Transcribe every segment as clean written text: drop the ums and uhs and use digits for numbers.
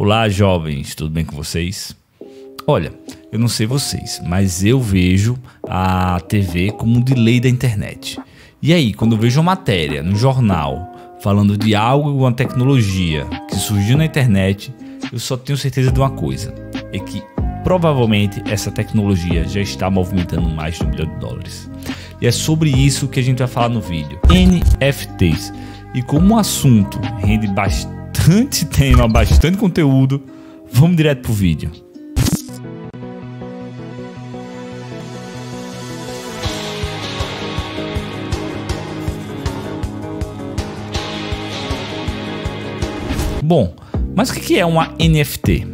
Olá, jovens, tudo bem com vocês? Olha, eu não sei vocês, mas eu vejo a TV como um delay da internet. E aí, quando eu vejo uma matéria no jornal falando de algo, uma tecnologia que surgiu na internet, eu só tenho certeza de uma coisa, é que provavelmente essa tecnologia já está movimentando mais de $1 bilhão. E é sobre isso que a gente vai falar no vídeo, NFTs. E como o assunto rende bastante tema, bastante conteúdo, vamos direto pro vídeo. Bom, mas o que é uma NFT?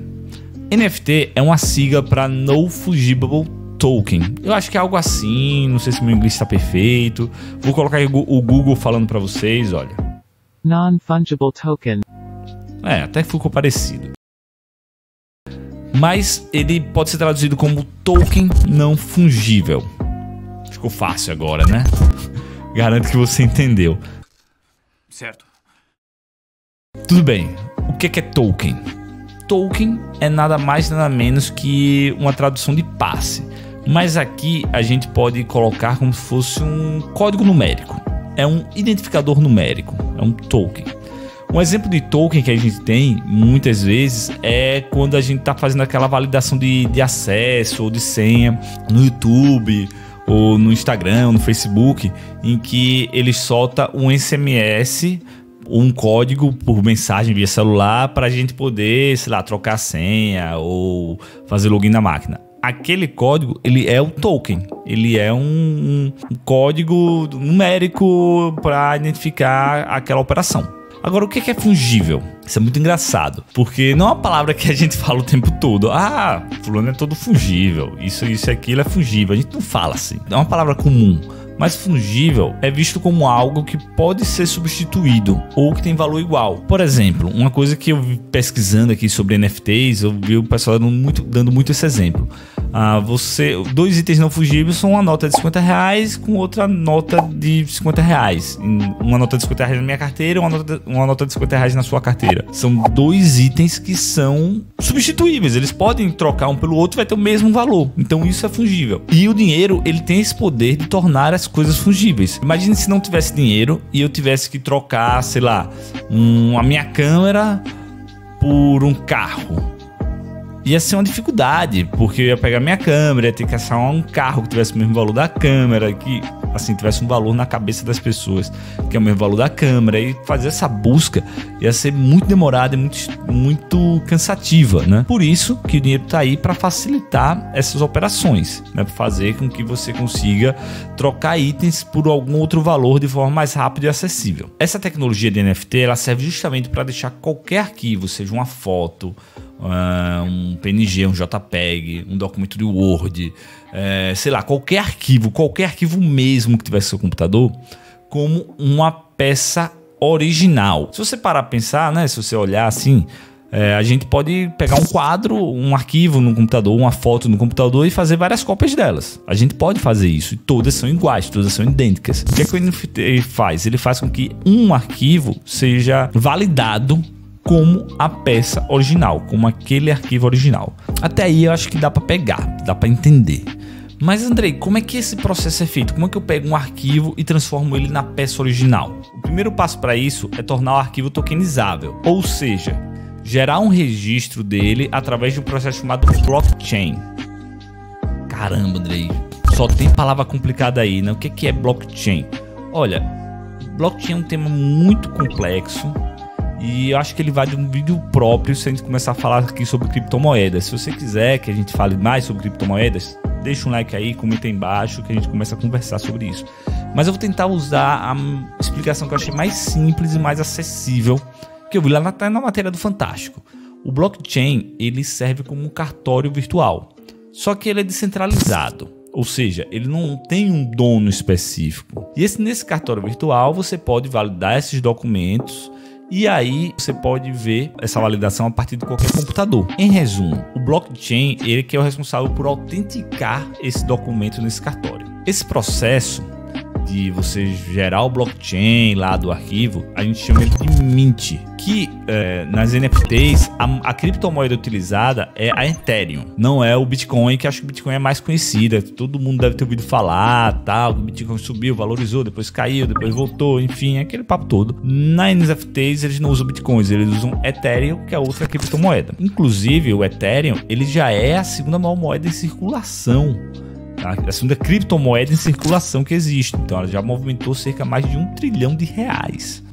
NFT é uma sigla para No Fungible Token. Eu acho que é algo assim, não sei se meu inglês está perfeito. Vou colocar aí o Google falando para vocês, olha. Non-Fungible Token. Até ficou parecido. Mas ele pode ser traduzido como token não fungível. Ficou fácil agora, né? Garanto que você entendeu. Certo. Tudo bem. O que é token? Token é nada mais nada menos que uma tradução de passe. Mas aqui a gente pode colocar como se fosse um código numérico. É um identificador numérico, é um token. Um exemplo de token que a gente tem muitas vezes é quando a gente está fazendo aquela validação de acesso ou de senha no YouTube ou no Instagram ou no Facebook, em que ele solta um SMS, um código por mensagem via celular para a gente poder, sei lá, trocar a senha ou fazer login na máquina. Aquele código, ele é o token, ele é um código numérico para identificar aquela operação. Agora, o que é fungível? Isso é muito engraçado, porque não é uma palavra que a gente fala o tempo todo. Ah, fulano é todo fungível, isso e aquilo é fungível. A gente não fala assim, é uma palavra comum. Mas fungível é visto como algo que pode ser substituído ou que tem valor igual. Por exemplo, uma coisa que eu vi pesquisando aqui sobre NFTs, eu vi o pessoal dando muito esse exemplo. Dois itens não fungíveis são uma nota de R$50 com outra nota de R$50. Uma nota de R$50 na minha carteira e uma nota de R$50 na sua carteira. São dois itens que são substituíveis. Eles podem trocar um pelo outro e vai ter o mesmo valor. Então isso é fungível. E o dinheiro, ele tem esse poder de tornar as coisas fungíveis. Imagine se não tivesse dinheiro e eu tivesse que trocar, sei lá, a minha câmera por um carro. Ia ser uma dificuldade, porque eu ia pegar minha câmera, ia ter que achar um carro que tivesse o mesmo valor da câmera, que assim tivesse um valor na cabeça das pessoas, que é o mesmo valor da câmera, e fazer essa busca ia ser muito demorada e muito cansativa, né? Por isso que o dinheiro está aí para facilitar essas operações, né? Para fazer com que você consiga trocar itens por algum outro valor de forma mais rápida e acessível. Essa tecnologia de NFT, ela serve justamente para deixar qualquer arquivo, seja uma foto, um PNG, um JPEG, um documento de Word, sei lá, qualquer arquivo mesmo que tivesse no seu computador, como uma peça original. Se você parar a pensar, né, se você olhar assim, a gente pode pegar um quadro, um arquivo no computador, uma foto no computador e fazer várias cópias delas. A gente pode fazer isso e todas são iguais, todas são idênticas. O que é que o NFT faz? Ele faz com que um arquivo seja validado como a peça original, como aquele arquivo original. Até aí eu acho que dá para pegar, dá para entender. Mas Andrei, como é que esse processo é feito? Como é que eu pego um arquivo e transformo ele na peça original? O primeiro passo para isso é tornar o arquivo tokenizável, ou seja, gerar um registro dele através de um processo chamado blockchain. Caramba, Andrei, só tem palavra complicada aí, né? O que é blockchain? Olha, blockchain é um tema muito complexo. E eu acho que ele vai de um vídeo próprio se a gente começar a falar aqui sobre criptomoedas. Se você quiser que a gente fale mais sobre criptomoedas, deixa um like aí, comenta aí embaixo que a gente começa a conversar sobre isso. Mas eu vou tentar usar a explicação que eu achei mais simples e mais acessível, que eu vi lá na matéria do Fantástico. O blockchain, ele serve como um cartório virtual, só que ele é descentralizado. Ou seja, ele não tem um dono específico. E nesse cartório virtual você pode validar esses documentos. E aí você pode ver essa validação a partir de qualquer computador. Em resumo, o blockchain, ele que é o responsável por autenticar esse documento nesse cartório. Esse processo de você gerar o blockchain lá do arquivo, a gente chama ele de mint, que nas NFTs a criptomoeda utilizada é a Ethereum, não é o Bitcoin, que acho que o Bitcoin é mais conhecida, todo mundo deve ter ouvido falar, tal, que o Bitcoin subiu, valorizou, depois caiu, depois voltou, enfim, aquele papo todo. Na NFTs eles não usam Bitcoins, eles usam Ethereum, que é outra criptomoeda. Inclusive o Ethereum, ele já é a segunda maior moeda em circulação, a segunda criptomoeda em circulação que existe. Então ela já movimentou cerca de mais de R$1 trilhão.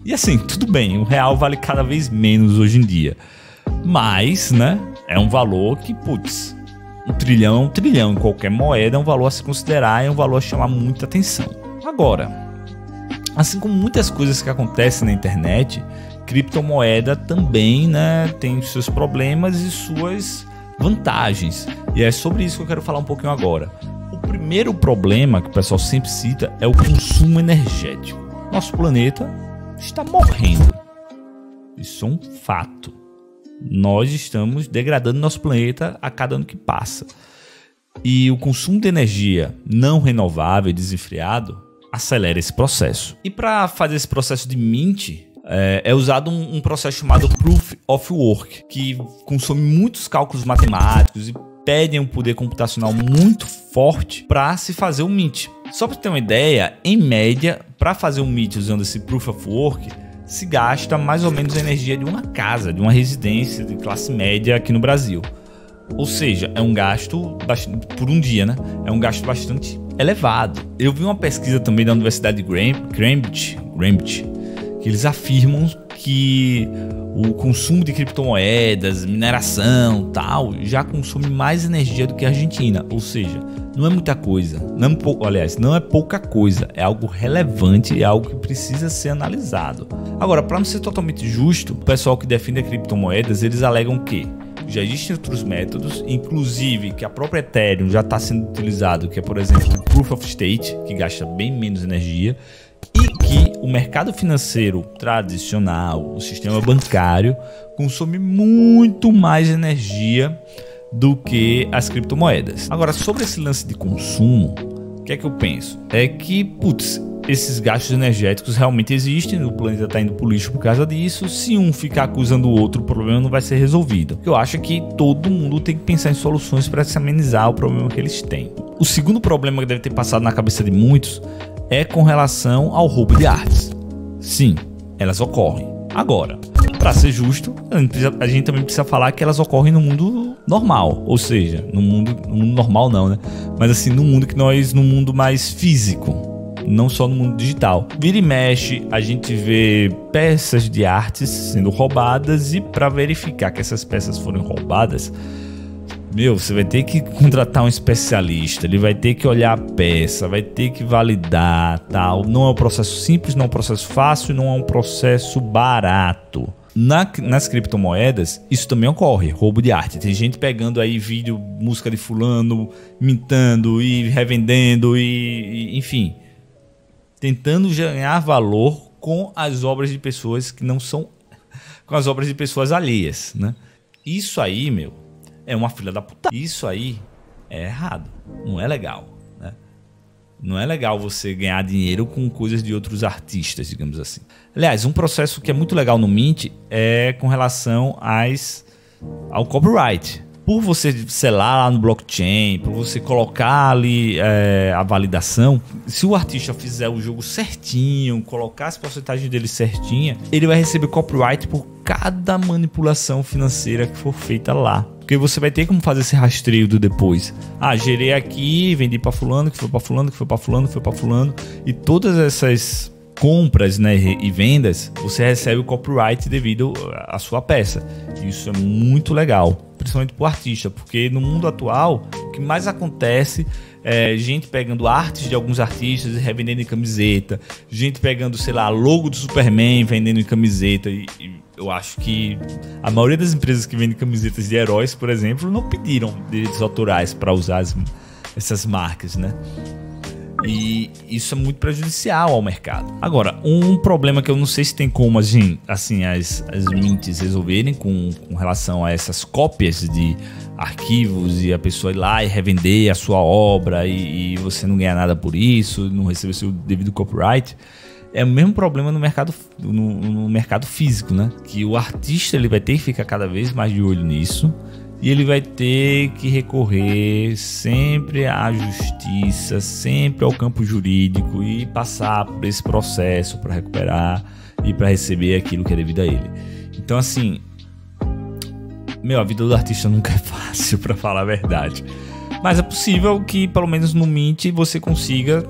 E assim, tudo bem, o real vale cada vez menos hoje em dia, mas, né, é um valor que, putz, R$1 trilhão é R$1 trilhão, em qualquer moeda é um valor a se considerar, é um valor a chamar muita atenção. Agora, assim como muitas coisas que acontecem na internet, criptomoeda também, né, tem seus problemas e suas vantagens, e é sobre isso que eu quero falar um pouquinho agora. O primeiro problema que o pessoal sempre cita é o consumo energético. Nosso planeta está morrendo. Isso é um fato. Nós estamos degradando nosso planeta a cada ano que passa. E o consumo de energia não renovável e desenfreado acelera esse processo. E para fazer esse processo de mint, é usado um processo chamado Proof of Work, que consome muitos cálculos matemáticos e pedem um poder computacional muito forte para se fazer um mint. Só para ter uma ideia, em média, para fazer um mint usando esse Proof of Work, se gasta mais ou menos a energia de uma casa, de uma residência de classe média aqui no Brasil. Ou seja, é um gasto por um dia, né? É um gasto bastante elevado. Eu vi uma pesquisa também da Universidade de Cambridge, que eles afirmam que o consumo de criptomoedas, mineração, tal, já consome mais energia do que a Argentina. Ou seja, não é muita coisa, não é pouca coisa, é algo relevante, é algo que precisa ser analisado. Agora, para não ser totalmente justo, o pessoal que defende a criptomoedas, eles alegam que já existem outros métodos, inclusive que a própria Ethereum já está sendo utilizado, que é, por exemplo, o Proof of Stake, que gasta bem menos energia, e que o mercado financeiro tradicional, o sistema bancário, consome muito mais energia do que as criptomoedas. Agora, sobre esse lance de consumo, o que é que eu penso? É que, putz, esses gastos energéticos realmente existem, o planeta está indo pro lixo por causa disso. Se um ficar acusando o outro, o problema não vai ser resolvido. Eu acho que todo mundo tem que pensar em soluções para se amenizar o problema que eles têm. O segundo problema que deve ter passado na cabeça de muitos é com relação ao roubo de artes. Sim, elas ocorrem. Agora, para ser justo, a gente também precisa falar que elas ocorrem no mundo normal, ou seja, no mundo normal não, né? Mas assim, no mundo mais físico, não só no mundo digital. Vira e mexe, a gente vê peças de artes sendo roubadas, e para verificar que essas peças foram roubadas, você vai ter que contratar um especialista, ele vai ter que olhar a peça, vai ter que validar, tal. Não é um processo simples, não é um processo fácil, não é um processo barato. Nas criptomoedas, isso também ocorre, roubo de arte. Tem gente pegando aí vídeo, música de fulano, mintando e revendendo e enfim, tentando ganhar valor com as obras de pessoas que não são, com as obras de pessoas alheias, né? Isso aí, é uma filha da puta. Isso aí é errado, não é legal, né? Não é legal você ganhar dinheiro com coisas de outros artistas, digamos assim. Aliás, um processo que é muito legal no Mint é com relação ao copyright. Por você selar lá no blockchain, por você colocar ali a validação, se o artista fizer o jogo certinho, colocar as porcentagens dele certinha, ele vai receber copyright por cada manipulação financeira que for feita lá. Porque você vai ter como fazer esse rastreio do depois. Gerei aqui, vendi para fulano, que foi para fulano, que foi para fulano, que foi para fulano. E todas essas compras, né, e vendas, você recebe o copyright devido à sua peça. Isso é muito legal, principalmente para o artista, porque no mundo atual o que mais acontece é gente pegando artes de alguns artistas e revendendo em camiseta, gente pegando, sei lá, logo do Superman vendendo em camiseta, e eu acho que a maioria das empresas que vendem camisetas de heróis, por exemplo, não pediram direitos autorais para usar essas marcas, né? E isso é muito prejudicial ao mercado. Agora, um problema que eu não sei se tem como assim, as mints resolverem com relação a essas cópias de arquivos e a pessoa ir lá e revender a sua obra e você não ganhar nada por isso, não receber seu devido copyright. É o mesmo problema no mercado físico, né? Que o artista ele vai ter que ficar cada vez mais de olho nisso. E ele vai ter que recorrer sempre à justiça, sempre ao campo jurídico e passar por esse processo para recuperar e para receber aquilo que é devido a ele. Então, assim, a vida do artista nunca é fácil, para falar a verdade. Mas é possível que, pelo menos no Mint, você consiga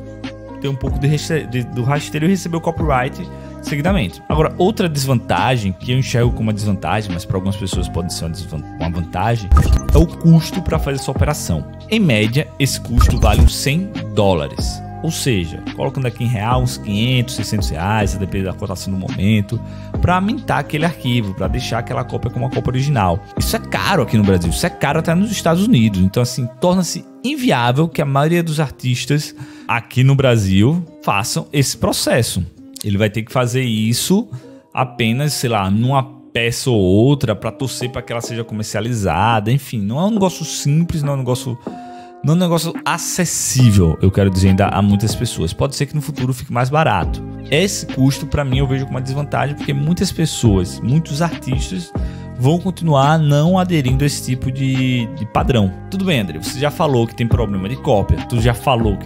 ter um pouco do rasteiro e receber o copyright seguidamente. Agora, outra desvantagem, que eu enxergo como uma desvantagem, mas para algumas pessoas pode ser uma vantagem, é o custo para fazer essa operação. Em média, esse custo vale uns $100. Ou seja, colocando aqui em real uns 500, 600 reais, depende da cotação do momento, para mintar aquele arquivo, para deixar aquela cópia como uma cópia original. Isso é caro aqui no Brasil, isso é caro até nos Estados Unidos. Então, assim, torna-se inviável que a maioria dos artistas aqui no Brasil façam esse processo. Ele vai ter que fazer isso apenas, sei lá, numa peça ou outra para torcer para que ela seja comercializada. Enfim, não é um negócio simples, não é um negócio acessível, eu quero dizer, ainda a muitas pessoas. Pode ser que no futuro fique mais barato. Esse custo, para mim, eu vejo como uma desvantagem, porque muitas pessoas, muitos artistas vão continuar não aderindo a esse tipo de padrão. Tudo bem, André, você já falou que tem problema de cópia, tu já falou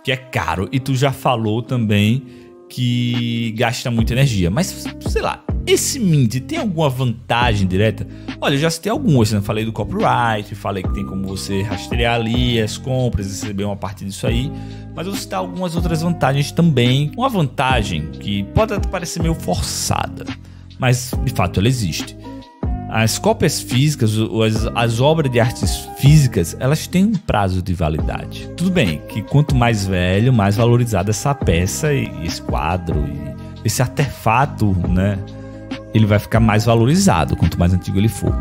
que é caro e tu já falou também que gasta muita energia, mas sei lá, esse Mint tem alguma vantagem direta? Olha, eu já citei algumas, né? Falei do copyright, falei que tem como você rastrear ali as compras, receber uma parte disso aí, mas eu vou citar algumas outras vantagens também. Uma vantagem que pode até parecer meio forçada, mas de fato ela existe. As cópias físicas, as obras de artes físicas, elas têm um prazo de validade. Tudo bem que quanto mais velho, mais valorizada essa peça e esse quadro e esse artefato, né, ele vai ficar mais valorizado quanto mais antigo ele for.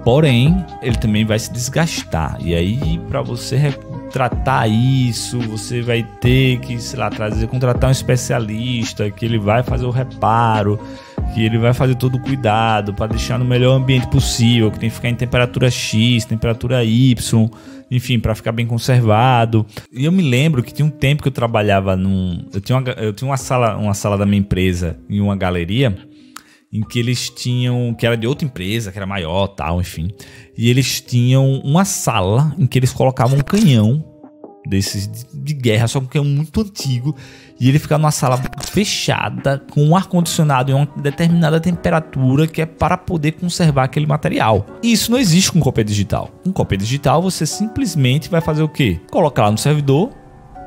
Porém, ele também vai se desgastar. E aí, para você tratar isso, você vai ter que, sei lá, contratar um especialista que ele vai fazer o reparo, que ele vai fazer todo o cuidado para deixar no melhor ambiente possível, que tem que ficar em temperatura X, temperatura Y, enfim, para ficar bem conservado. E eu me lembro que tinha um tempo que eu trabalhava eu tinha uma sala da minha empresa em uma galeria em que eles tinham, que era de outra empresa, que era maior, tal, enfim. E eles tinham uma sala em que eles colocavam um canhão desses de guerra, só que um canhão muito antigo, e ele ficava numa sala fechada com um ar-condicionado em uma determinada temperatura que é para poder conservar aquele material. E isso não existe com cópia digital. Com cópia digital você simplesmente vai fazer o quê? Colocar lá no servidor,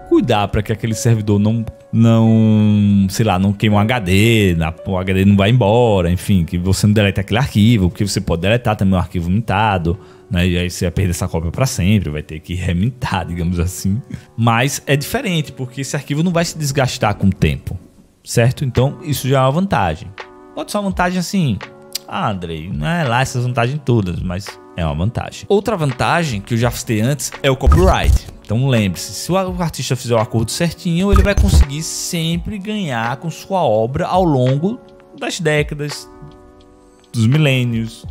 cuidar para que aquele servidor não queime um HD, o HD não vai embora, enfim, que você não delete aquele arquivo, porque você pode deletar também um arquivo mintado, né? E aí você vai perder essa cópia para sempre, vai ter que remintar, digamos assim. Mas é diferente, porque esse arquivo não vai se desgastar com o tempo, certo? Então isso já é uma vantagem. Pode ser uma vantagem assim, Andrei, não é lá essas vantagens todas, mas é uma vantagem. Outra vantagem que eu já citei antes é o copyright. Então lembre-se, se o artista fizer o acordo certinho, ele vai conseguir sempre ganhar com sua obra ao longo das décadas, dos milênios.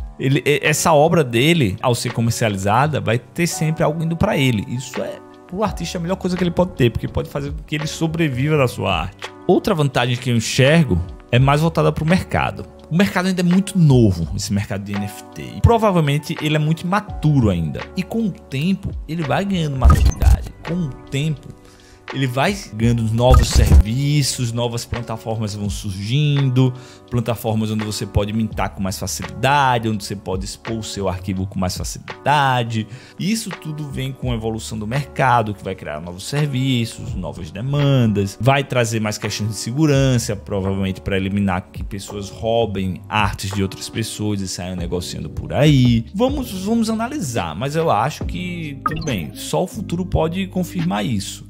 Essa obra dele, ao ser comercializada, vai ter sempre algo indo para ele. Isso é, pro artista, a melhor coisa que ele pode ter, porque pode fazer com que ele sobreviva da sua arte. Outra vantagem que eu enxergo é mais voltada para o mercado. O mercado ainda é muito novo, esse mercado de NFT. E provavelmente ele é muito imaturo ainda. E com o tempo, ele vai ganhando maturidade. Com o tempo, ele vai ganhando novos serviços, novas plataformas vão surgindo, plataformas onde você pode mintar com mais facilidade, onde você pode expor o seu arquivo com mais facilidade. Isso tudo vem com a evolução do mercado, que vai criar novos serviços, novas demandas, vai trazer mais questões de segurança, provavelmente para eliminar que pessoas roubem artes de outras pessoas e saiam negociando por aí. Vamos analisar, mas eu acho que, tudo bem, só o futuro pode confirmar isso.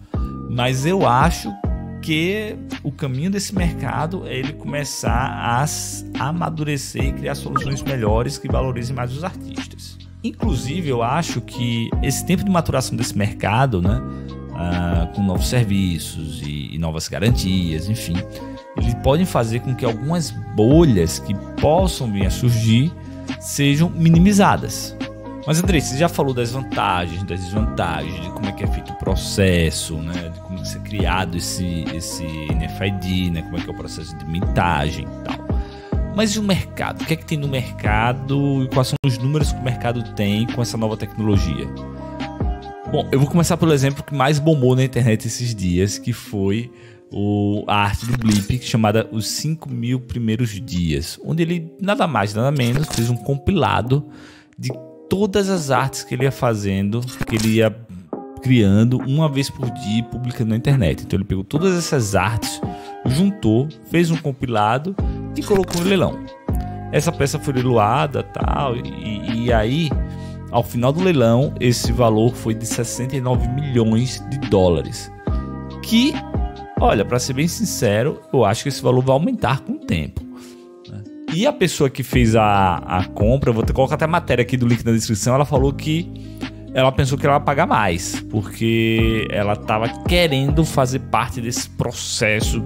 Mas eu acho que o caminho desse mercado é ele começar a amadurecer e criar soluções melhores que valorizem mais os artistas. Inclusive, eu acho que esse tempo de maturação desse mercado, né, com novos serviços e novas garantias, enfim. Eles podem fazer com que algumas bolhas que possam vir a surgir sejam minimizadas. Mas Andrei, você já falou das vantagens, das desvantagens, de como é que é feito o processo, né? De como é criado esse NFID, né? Como é que é o processo de mintagem e tal. Mas e o mercado? O que é que tem no mercado e quais são os números que o mercado tem com essa nova tecnologia? Bom, eu vou começar pelo exemplo que mais bombou na internet esses dias, que foi a arte do Blip, chamada Os 5.000 Primeiros Dias, onde ele nada mais nada menos fez um compilado de todas as artes que ele ia fazendo, que ele ia criando uma vez por dia e publicando na internet. Então ele pegou todas essas artes, juntou, fez um compilado e colocou no leilão. Essa peça foi leiloada, tal, e aí, ao final do leilão, esse valor foi de 69 milhões de dólares. Que, olha, para ser bem sincero, eu acho que esse valor vai aumentar com o tempo. E a pessoa que fez a compra, eu vou colocar até a matéria aqui do link na descrição, ela falou que ela pensou que ela ia pagar mais, porque ela estava querendo fazer parte desse processo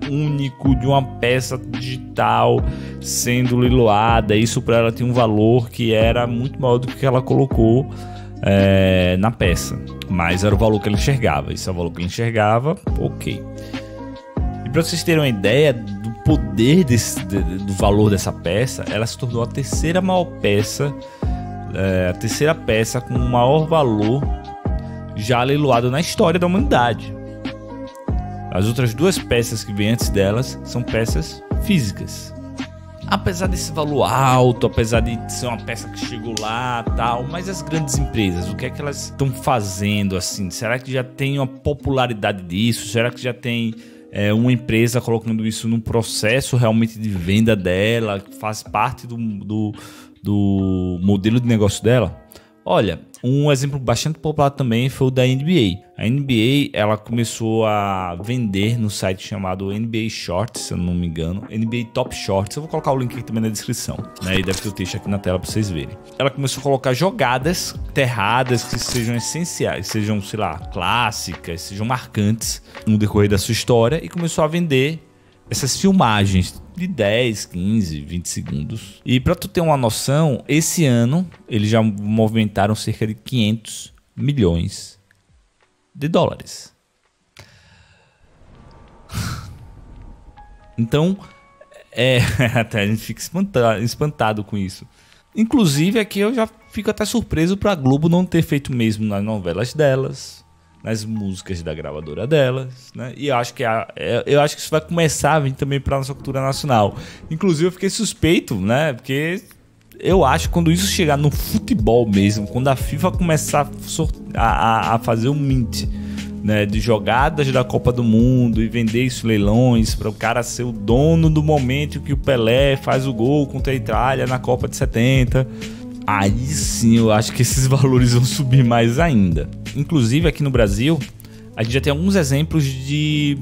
único de uma peça digital sendo leiloada. Isso para ela tinha um valor que era muito maior do que ela colocou na peça, mas era o valor que ela enxergava. Esse é o valor que ela enxergava, ok. E para vocês terem uma ideia do poder do valor dessa peça, ela se tornou a terceira maior peça, a terceira peça com o maior valor já leiloado na história da humanidade. As outras duas peças que vêm antes delas são peças físicas. Apesar desse valor alto, apesar de ser uma peça que chegou lá, tal, mas as grandes empresas, o que é que elas estão fazendo assim? Será que já tem uma popularidade disso? Será que já tem uma empresa colocando isso num processo realmente de venda dela, que faz parte do modelo de negócio dela? Olha, um exemplo bastante popular também foi o da NBA. A NBA, ela começou a vender no site chamado NBA Shorts, se eu não me engano, NBA Top Shorts. Eu vou colocar o link aqui também na descrição, né? E deve ter o texto aqui na tela para vocês verem. Ela começou a colocar jogadas terradas que sejam essenciais, sejam, sei lá, clássicas, sejam marcantes no decorrer da sua história, e começou a vender essas filmagens de 10, 15, 20 segundos. E para tu ter uma noção, esse ano eles já movimentaram cerca de 500 milhões de dólares. Então, até a gente fica espantado com isso. Inclusive aqui eu já fico até surpreso para a Globo não ter feito mesmo nas novelas delas, nas músicas da gravadora delas, né? E eu acho que isso vai começar a vir também para nossa cultura nacional. Inclusive eu fiquei suspeito, né? Porque eu acho que quando isso chegar no futebol mesmo, quando a FIFA começar a fazer um mint, né, de jogadas da Copa do Mundo e vender isso em leilões para o cara ser o dono do momento que o Pelé faz o gol contra a Itália na Copa de 70, aí sim eu acho que esses valores vão subir mais ainda. Inclusive aqui no Brasil, a gente já tem alguns exemplos de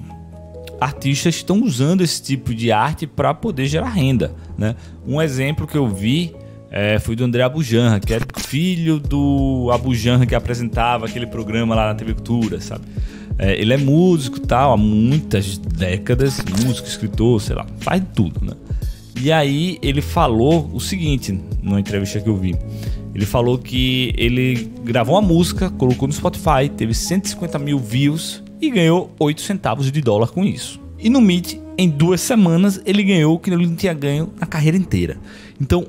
artistas que estão usando esse tipo de arte para poder gerar renda, né? Um exemplo que eu vi foi do André Abujanra, que era filho do Abujanra que apresentava aquele programa lá na TV Cultura, sabe? Ele é músico e tal, há muitas décadas, músico, escritor, sei lá, faz tudo, né? E aí ele falou o seguinte, numa entrevista que eu vi. Ele falou que ele gravou uma música, colocou no Spotify, teve 150 mil views e ganhou 8 centavos de dólar com isso. E no Meet, em 2 semanas, ele ganhou o que ele não tinha ganho na carreira inteira. Então,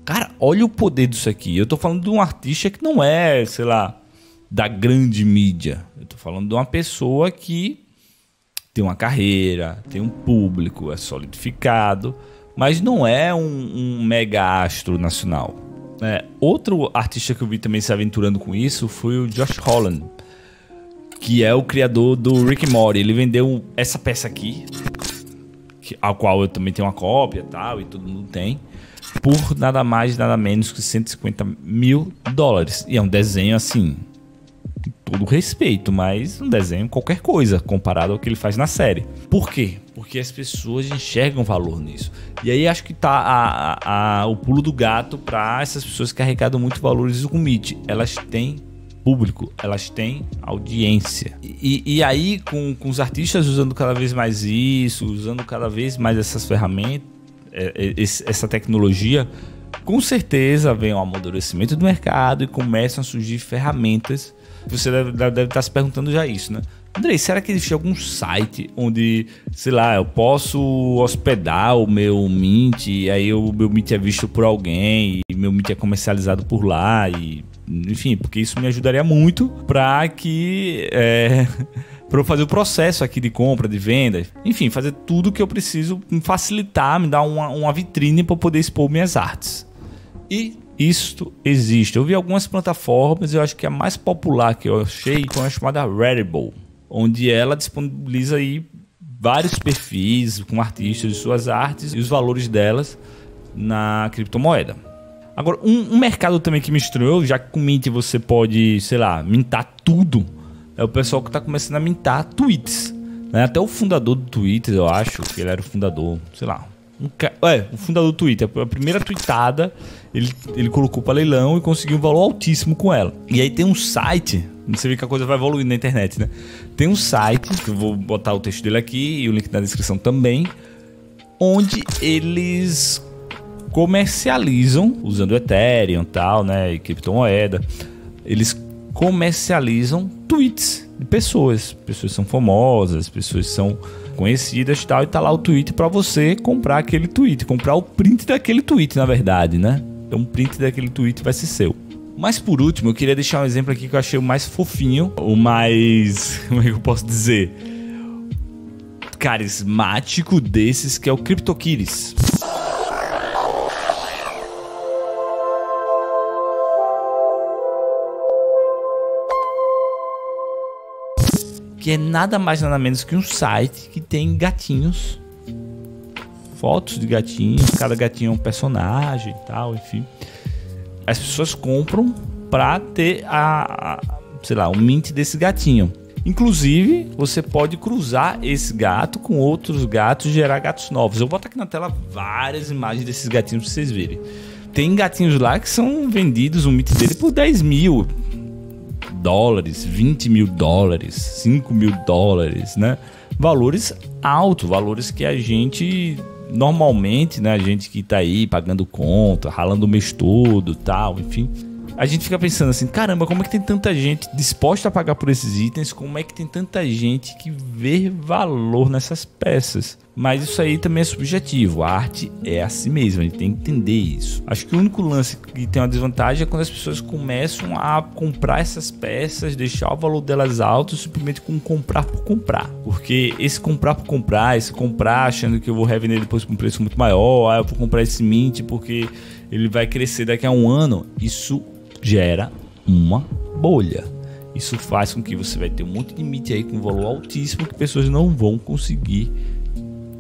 cara, olha o poder disso aqui. Eu tô falando de um artista que não é, sei lá, da grande mídia. Eu tô falando de uma pessoa que tem uma carreira, tem um público, é solidificado, mas não é um mega astro nacional. Outro artista que eu vi também se aventurando com isso foi o Josh Holland, que é o criador do Rick and Morty. Ele vendeu essa peça aqui, a qual eu também tenho uma cópia e todo mundo tem, por nada mais nada menos que 150 mil dólares. E é um desenho assim, com todo respeito, mas um desenho qualquer coisa comparado ao que ele faz na série. Por quê? Porque as pessoas enxergam valor nisso. E aí acho que tá o pulo do gato para essas pessoas que arrecadam muito valores com o Meet. Elas têm público, elas têm audiência. E aí, com os artistas usando cada vez mais isso, usando cada vez mais essas ferramentas, essa tecnologia, com certeza vem um amadurecimento do mercado e começam a surgir ferramentas. Você deve estar se perguntando já isso, né? Andrei, será que existe algum site onde, sei lá, eu posso hospedar o meu Mint e aí o meu Mint é visto por alguém e meu Mint é comercializado por lá e... Enfim, porque isso me ajudaria muito para que... para eu fazer o processo aqui de compra, de venda. Enfim, fazer tudo que eu preciso, me facilitar, me dar uma vitrine para poder expor minhas artes. E isto existe. Eu vi algumas plataformas, eu acho que a mais popular que eu achei foi uma chamada Rarible, onde ela disponibiliza aí vários perfis com artistas de suas artes e os valores delas na criptomoeda. Agora, um mercado também que me estranhou, já que com Mint você pode, sei lá, mintar tudo, é o pessoal que está começando a mintar tweets. Né? Até o fundador do Twitter, eu acho que ele era o fundador, sei lá. O fundador do Twitter, a primeira tweetada, ele colocou para leilão e conseguiu um valor altíssimo com ela. E aí tem um site, você vê que a coisa vai evoluindo na internet, né? Tem um site, que eu vou botar o texto dele aqui e o link na descrição também, onde eles comercializam, usando Ethereum e tal, né, e criptomoeda, eles comercializam tweets de pessoas. Pessoas são famosas, pessoas são conhecidas e tal, e tá lá o tweet para você comprar aquele tweet, comprar o print daquele tweet, na verdade, né? Então o print daquele tweet vai ser seu. Mas por último, eu queria deixar um exemplo aqui que eu achei o mais fofinho, o mais, como é que eu posso dizer, carismático desses, que é o CryptoKitties. Que é nada mais nada menos que um site que tem gatinhos, fotos de gatinhos, cada gatinho é um personagem e tal, enfim. As pessoas compram para ter sei lá, o mint desse gatinho. Inclusive, você pode cruzar esse gato com outros gatos e gerar gatos novos. Eu vou botar aqui na tela várias imagens desses gatinhos para vocês verem. Tem gatinhos lá que são vendidos, o mint dele, por 10 mil dólares, 20 mil dólares, 5 mil dólares, né? Valores altos, valores que a gente normalmente, né? A gente que tá aí pagando conta, ralando o mês todo, tal, enfim. A gente fica pensando assim, caramba, como é que tem tanta gente disposta a pagar por esses itens? Como é que tem tanta gente que vê valor nessas peças? Mas isso aí também é subjetivo. A arte é assim mesmo, a gente tem que entender isso. Acho que o único lance que tem uma desvantagem é quando as pessoas começam a comprar essas peças, deixar o valor delas alto simplesmente com comprar por comprar. Porque esse comprar por comprar, esse comprar achando que eu vou revender depois com um preço muito maior, eu vou comprar esse mint porque ele vai crescer daqui a um ano, isso gera uma bolha. Isso faz com que você vai ter um monte de mint aí com valor altíssimo que pessoas não vão conseguir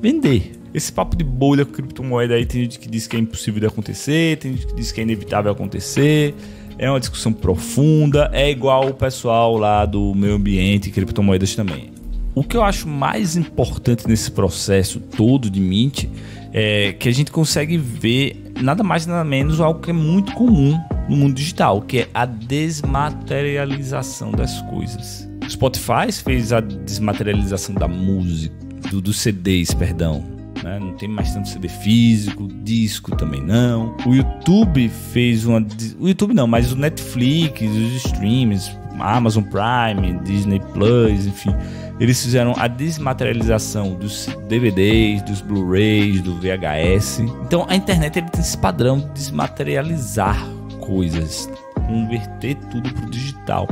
vender. Esse papo de bolha com criptomoeda aí, tem gente que diz que é impossível de acontecer, tem gente que diz que é inevitável acontecer, é uma discussão profunda, é igual o pessoal lá do meio ambiente e criptomoedas também. O que eu acho mais importante nesse processo todo de mint é que a gente consegue ver nada mais nada menos algo que é muito comum no mundo digital, que é a desmaterialização das coisas. O Spotify fez a desmaterialização da música, dos CDs, perdão, né? Não tem mais tanto CD físico, disco também não. O YouTube fez o YouTube não, mas o Netflix, os streams, Amazon Prime, Disney Plus, enfim, eles fizeram a desmaterialização dos DVDs, dos Blu-rays, do VHS. Então a internet ele tem esse padrão de desmaterializar coisas, converter tudo para o digital.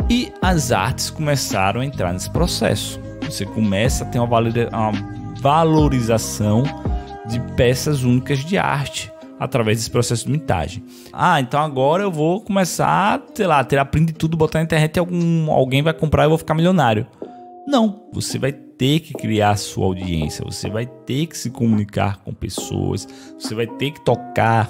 E as artes começaram a entrar nesse processo. Você começa a ter uma valorização de peças únicas de arte através desse processo de mintagem. Então agora eu vou começar, sei lá, ter a print de tudo, botar na internet e alguém vai comprar e eu vou ficar milionário. Não, você vai ter que criar a sua audiência, você vai ter que se comunicar com pessoas, você vai ter que tocar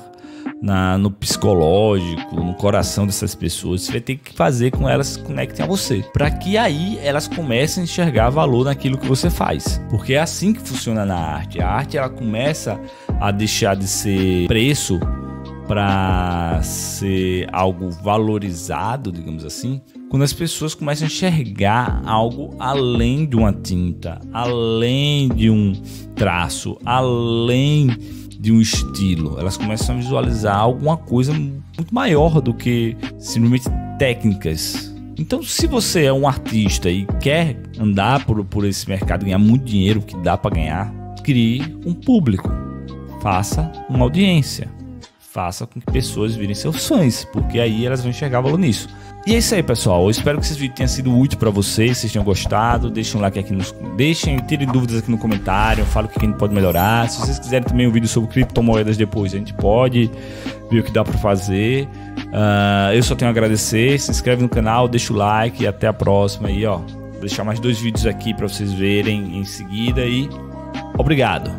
no psicológico, no coração dessas pessoas. Você vai ter que fazer com elas se conectem a você, para que aí elas comecem a enxergar valor naquilo que você faz, porque é assim que funciona na arte. A arte ela começa a deixar de ser preço para ser algo valorizado, digamos assim, quando as pessoas começam a enxergar algo além de uma tinta, além de um traço, além de um estilo. Elas começam a visualizar alguma coisa muito maior do que simplesmente técnicas. Então, se você é um artista e quer andar por esse mercado, ganhar muito dinheiro, que dá para ganhar, crie um público, faça uma audiência, faça com que pessoas virem seus fãs, porque aí elas vão enxergar valor nisso. E é isso aí, pessoal. Eu espero que esse vídeo tenha sido útil para vocês, vocês tenham gostado. Deixem um like aqui, tirem dúvidas aqui no comentário, falem o que a gente pode melhorar. Se vocês quiserem também um vídeo sobre criptomoedas depois, a gente pode ver o que dá para fazer. Eu só tenho a agradecer. Se inscreve no canal, deixa o like e até a próxima. Aí, ó, vou deixar mais 2 vídeos aqui para vocês verem em seguida e obrigado.